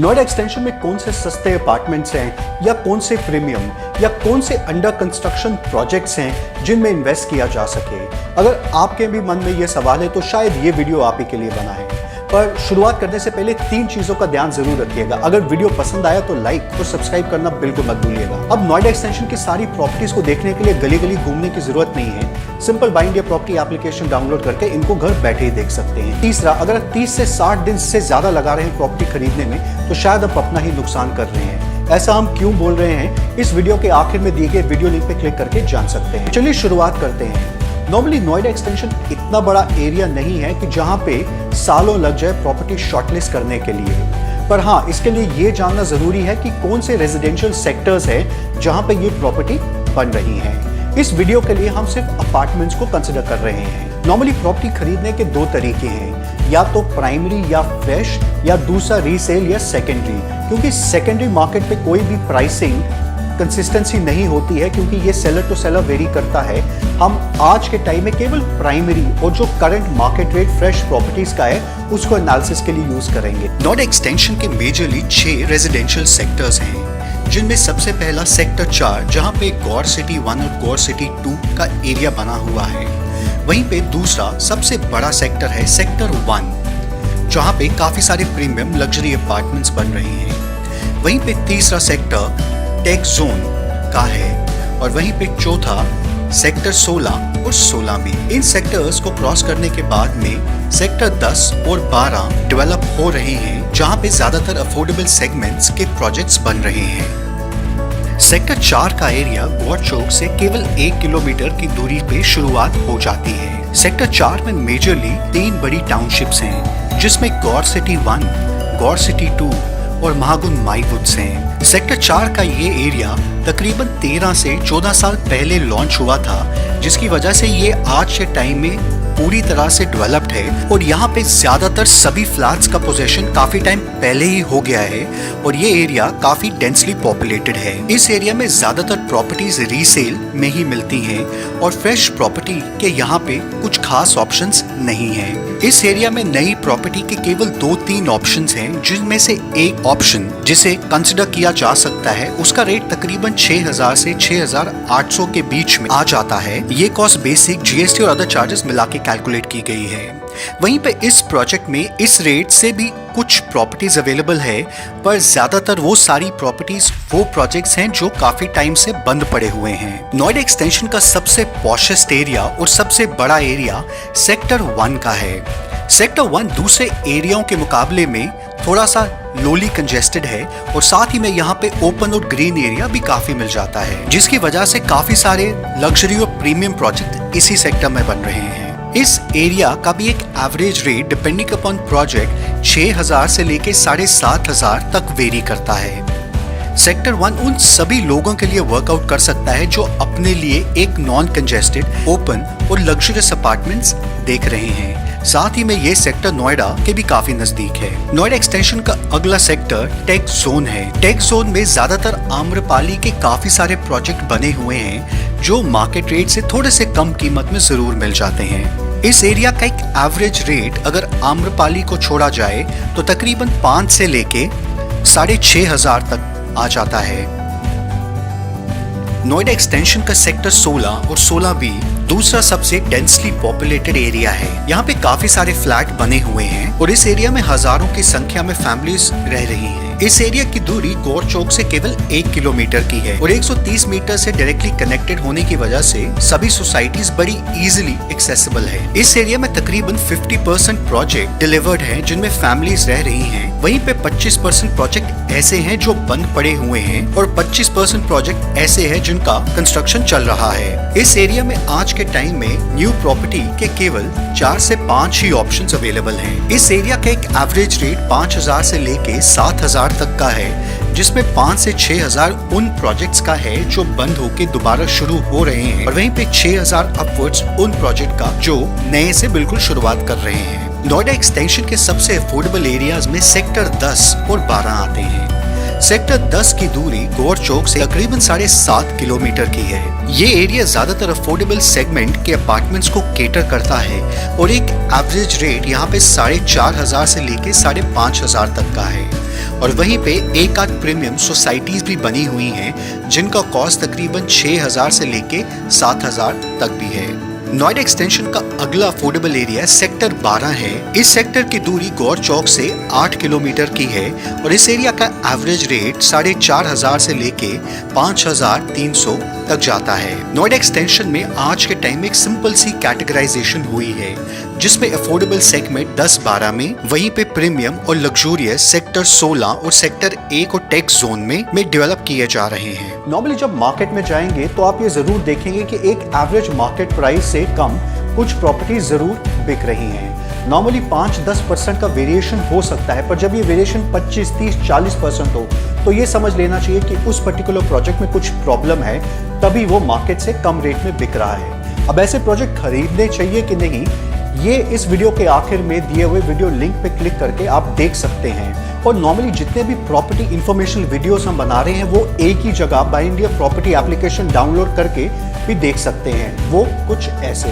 Noida extension में कौन से सस्ते अपार्टमेंट्स हैं या कौन से प्रीमियम या कौन से अंडर कंस्ट्रक्शन प्रोजेक्ट्स हैं जिनमें इन्वेस्ट किया जा सके। अगर आपके भी मन में ये सवाल है तो शायद ये वीडियो आप ही के लिए बना है। पर शुरुआत करने से पहले 3 चीजों का ध्यान जरूर रखिएगा। अगर वीडियो पसंद आया तो लाइक और सब्सक्राइब करना बिल्कुल मत भूलिएगा। अब नोएडा एक्सटेंशन की सारी प्रॉपर्टीज को देखने के लिए गली गली घूमने की जरूरत नहीं है। Simple by India property application download करके इनको घर बैठे ही देख सकते हैं। तीसरा, अगर 30 से 60 दिन से ज्यादा लगा रहे हैं प्रॉपर्टी खरीदने में तो शायद आप अपना ही नुकसान कर रहे हैं। ऐसा हम क्यों बोल रहे हैं, इस वीडियो के आखिर में दिए गए वीडियो लिंक पे क्लिक करके जान सकते हैं। चलिए शुरुआत करते हैं। नॉर्मली नोएडा एक्सटेंशन इतना बड़ा एरिया नहीं है कि जहां पे सालों लग जाए प्रॉपर्टी शॉर्टलिस्ट करने के लिए, पर हाँ, इसके लिए ये जानना जरूरी है कि कौन से रेजिडेंशियल सेक्टर्स हैं जहां पे ये प्रॉपर्टी बन रही है। इस वीडियो के लिए हम सिर्फ अपार्टमेंट्स को कंसिडर कर रहे हैं। नॉर्मली प्रॉपर्टी खरीदने के 2 तरीके हैं, या तो प्राइमरी या फ्रेश, या दूसरा रीसेल या सेकेंडरी। क्योंकि सेकेंडरी मार्केट पे कोई भी प्राइसिंग कंसिस्टेंसी नहीं होती है, क्योंकि ये सेलर टू सेलर वेरी करता है। हम आज के टाइम में केवल प्राइमरी और जो current market rate fresh properties का है उसको एनालिसिस के लिए यूज करेंगे। नोएडा एक्सटेंशन के मेजरली 6 रेजिडेंशियल सेक्टर्स हैं, जिनमें सबसे पहला सेक्टर 4 जहां पे गौर सिटी 1 और गौर सिटी 2 का एरिया बना हुआ है। वहीं पे दूसरा सबसे बड़ा सेक्टर है सेक्टर 1, जहां पे काफी सारे प्रीमियम लग्जरी अपार्टमेंट्स बन रहे हैं। वहीं पे तीसरा सेक्टर टेक जोन का है और वहीं पे चौथा सेक्टर 16 और 16 भी। इन सेक्टर्स को क्रॉस करने के बाद में सेक्टर 10 और 12 डेवलप हो रहे हैं, जहां पे ज्यादातर अफोर्डेबल सेगमेंट्स के प्रोजेक्ट्स बन रहे हैं। सेक्टर 4 का एरिया गौर चौक से केवल 1 किलोमीटर की दूरी पे शुरुआत हो जाती है। सेक्टर 4 में मेजरली 3 बड़ी टाउनशिप्स हैं, जिसमें गौर सिटी 1, गौर सिटी 2 और महागुन माईवुड्स हैं। सेक्टर 4 का ये एरिया तकरीबन 13 से 14 साल पहले लॉन्च हुआ था, जिसकी वजह से ये आज के टाइम में पूरी तरह से डेवलप्ड है और यहाँ पे ज्यादातर सभी फ्लैट्स का पोजीशन काफी टाइम पहले ही हो गया है और ये एरिया काफी डेंसली पॉपुलेटेड है। इस एरिया में ज्यादातर प्रॉपर्टीज रीसेल में ही मिलती हैं और फ्रेश प्रॉपर्टी के यहाँ पे कुछ खास ऑप्शंस नहीं है। इस एरिया में नई प्रॉपर्टी के केवल 2-3 ऑप्शंस हैं, जिनमें से एक ऑप्शन जिसे कंसिडर किया जा सकता है उसका रेट तकरीबन 6000 से 6800 के बीच में आ जाता है। ये कॉस्ट बेसिक जीएसटी और अदर चार्जेस मिला के कैलकुलेट की गई है। वहीं पे इस प्रोजेक्ट में इस रेट से भी कुछ प्रॉपर्टीज अवेलेबल है, पर ज्यादातर वो सारी प्रॉपर्टीज वो प्रोजेक्ट्स हैं जो काफी टाइम से बंद पड़े हुए हैं। नोएडा एक्सटेंशन का सबसे पॉशेस्ट एरिया और सबसे बड़ा एरिया सेक्टर 1 का है। सेक्टर 1 दूसरे एरियाओं के मुकाबले में थोड़ा सा लोली कंजेस्टेड है और साथ ही में यहाँ पे ओपन और ग्रीन एरिया भी काफी मिल जाता है, जिसकी वजह से काफी सारे लग्जरी और प्रीमियम प्रोजेक्ट इसी सेक्टर में बन रहे हैं। इस एरिया का भी एक average rate depending upon project 6000 से लेके 7500 तक वेरी करता है। सेक्टर 1 उन सभी लोगों के लिए वर्कआउट कर सकता है जो अपने लिए एक नॉन कंजेस्टेड, ओपन और लग्जरियस अपार्टमेंट्स देख रहे हैं। साथ ही में ये सेक्टर नोएडा के भी काफी नजदीक है। नोएडा एक्सटेंशन का अगला सेक्टर टेक जोन है। टेक जोन में ज्यादातर आम्रपाली के काफी सारे प्रोजेक्ट बने हुए हैं, जो मार्केट रेट से थोड़े से कम कीमत में जरूर मिल जाते हैं। इस एरिया का एक एवरेज रेट अगर आम्रपाली को छोड़ा जाए तो तकरीबन 5 से लेके 6500 तक आ जाता है। नोएडा एक्सटेंशन का सेक्टर 16 और 16B दूसरा सबसे डेंसली पॉपुलेटेड एरिया है। यहाँ पे काफी सारे फ्लैट बने हुए हैं और इस एरिया में हजारों की संख्या में फैमिलीज रह रही हैं। इस एरिया की दूरी गौर चौक से केवल 1 किलोमीटर की है और 130 मीटर से डायरेक्टली कनेक्टेड होने की वजह से सभी सोसाइटीज बड़ी इजीली एक्सेसिबल है। इस एरिया में तकरीबन 50% प्रोजेक्ट डिलीवर्ड हैं, जिनमें फैमिलीज रह रही हैं। वहीं पे 25% प्रोजेक्ट ऐसे हैं जो बंद पड़े हुए हैं और 25% प्रोजेक्ट ऐसे हैं जिनका कंस्ट्रक्शन चल रहा है। इस एरिया में आज के टाइम में न्यू प्रॉपर्टी के केवल 4 से 5 ही ऑप्शंस अवेलेबल हैं। इस एरिया का एक एवरेज रेट 5000 से लेके 7000 तक का है, जिसमें 5 से 6000 उन प्रोजेक्ट्स का है जो बंद होके दोबारा शुरू हो रहे हैं और वहीं पे 6000 अपवर्ड्स उन प्रोजेक्ट का जो नए से बिल्कुल शुरुआत कर रहे हैं। नोएडा एक्सटेंशन के सबसे अफोर्डेबल एरियाज में सेक्टर 10 और 12 आते हैं। सेक्टर 10 की दूरी गौर चौक से तकरीबन 7.5 किलोमीटर की है। ये एरिया ज्यादातर अफोर्डेबल सेगमेंट के अपार्टमेंट्स को केटर करता है और एक एवरेज रेट यहाँ पे 4500 से लेके 5500 तक का है। और वहीं पे एक आध प्रीमियम सोसाइटीज भी बनी हुई हैं जिनका कॉस्ट तकरीबन 6,000 से लेके 7,000 तक भी है। नोएडा एक्सटेंशन का अगला अफोर्डेबल एरिया सेक्टर 12 है। इस सेक्टर की दूरी गौर चौक से 8 किलोमीटर की है और इस एरिया का एवरेज रेट 4,500 से लेके 5,300 तक जाता है। नोएडा एक्सटेंशन में आज के टाइम में एक सिंपल सी कैटेगराइजेशन हुई है जिसमें अफोर्डेबल सेगमेंट 10-12 में, वहीं पे प्रीमियम और लग्जूरियस सेक्टर 16 और सेक्टर 1 और टेक्स जोन में डेवलप किए जा रहे हैं। नॉर्मली जब मार्केट में जाएंगे तो आप ये जरूर देखेंगे कि एक एवरेज मार्केट प्राइस से कम कुछ प्रॉपर्टीज जरूर बिक रही हैं। नॉर्मली 5-10% का वेरिएशन हो सकता है, पर जब ये वेरिएशन 25, 30, 40% हो तो ये समझ लेना चाहिए कि उस पर्टिकुलर प्रोजेक्ट में कुछ प्रॉब्लम है, तभी वो मार्केट से कम रेट में बिक रहा है। अब ऐसे प्रोजेक्ट खरीदने चाहिए कि नहीं, ये इस वीडियो के आखिर में दिए हुए वीडियो लिंक पे क्लिक करके आप देख सकते हैं। और नॉर्मली जितने भी प्रॉपर्टी इंफॉर्मेशन वीडियोस हम बना रहे हैं वो एक ही जगह by India property application download करके भी देख सकते हैं। वो कुछ ऐसे